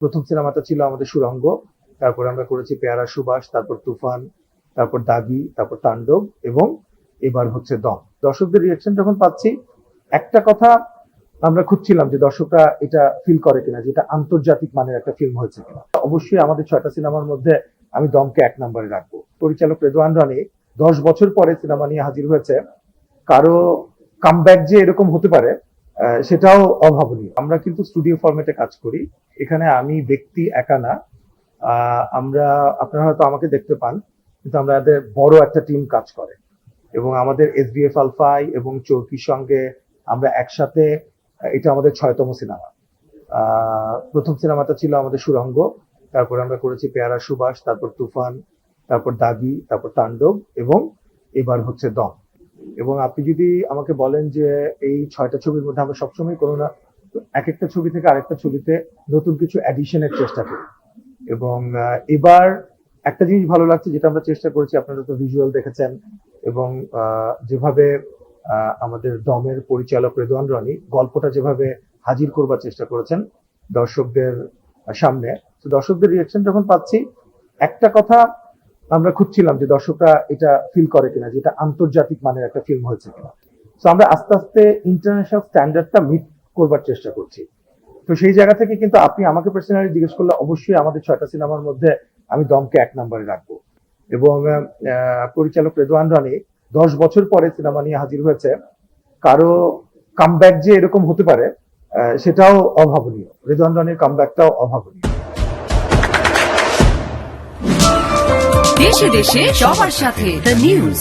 প্রথম সিনেমাটা ছিল আমাদের সুড়ঙ্গ, তারপর আমরা করেছি পেয়ারা সুবাস, তারপর তুফান, তারপর দাগি, তারপর তাণ্ডব এবং এবার হচ্ছে দম। দর্শকদের রিয়াকশন যখন পাচ্ছি, একটা কথা আমরা খুঁজছিলাম যে দর্শকরা এটা ফিল করে কিনা, যে এটা আন্তর্জাতিক মানের একটা ফিল্ম হয়েছে কিনা। অবশ্যই আমাদের 6টা সিনেমার মধ্যে আমি দমকে 1 নম্বরে রাখবো। পরিচালক রেদওয়ান রানী 10 বছর পরে সিনেমা নিয়ে হাজির হয়েছে। কারো কামব্যাক যে এরকম হতে পারে সেটাও অভাবনীয়। আমরা কিন্তু স্টুডিও ফরম্যাটে কাজ করি, এখানে আমি ব্যক্তি একা না, আমরা, আপনারা হয়তো আমাকে দেখতে পান, কিন্তু আমাদের বড় একটা টিম কাজ করে এবং আমাদের এসডিএফ আলফাই এবং চরকির সঙ্গে আমরা একসাথে, এটা আমাদের 6তম সিনেমা। প্রথম সিনেমাটা ছিল আমাদের সুড়ঙ্গ, তারপর আমরা করেছি পেয়ারা সুবাস, তারপর তুফান, তারপর দাগি, তারপর তাণ্ডব এবং এবার হচ্ছে দম। এবং আপনি যদি আমাকে বলেন যে এই 6টা ছবির মধ্যে আমরা সবসময় কোনো না এক একটা ছবি থেকে আরেকটা ছবিতে নতুন কিছু অ্যাডিশনের চেষ্টা করি। এবং এবার একটা জিনিস ভালো লাগছে, যেটা আমরা চেষ্টা করেছি, আপনারা তো ভিজুয়াল দেখেছেন, এবং যেভাবে আমাদের দমের পরিচালক রেদওয়ান রনি গল্পটা যেভাবে হাজির করবার চেষ্টা করেছেন দর্শকদের সামনে, তো দর্শকদের রিয়াকশন যখন পাচ্ছি, একটা কথা আমরা খুঁজছিলাম যে দর্শকরা এটা ফিল করে কিনা, যে এটা আন্তর্জাতিক মানের একটা ফিল্ম হয়েছে কিনা। তো আমরা আস্তে আস্তে ইন্টারন্যাশনাল স্ট্যান্ডার্ডটা মিট করবার চেষ্টা করছি। তো সেই জায়গা থেকে কিন্তু আপনি আমাকে পার্সোনালি জিজ্ঞেস করলে অবশ্যই আমাদের 6টা সিনেমার মধ্যে আমি দমকে 1 নম্বরে রাখবো। এবং পরিচালক রেদওয়ান রানী 10 বছর পরে সিনেমা নিয়ে হাজির হয়েছে। কারো কামব্যাক যে এরকম হতে পারে সেটাও অভাবনীয়। রেদওয়ান রানীর কামব্যাকটাও অভাবনীয়। দেশে দেশে সবার সাথে দ্য নিউজ।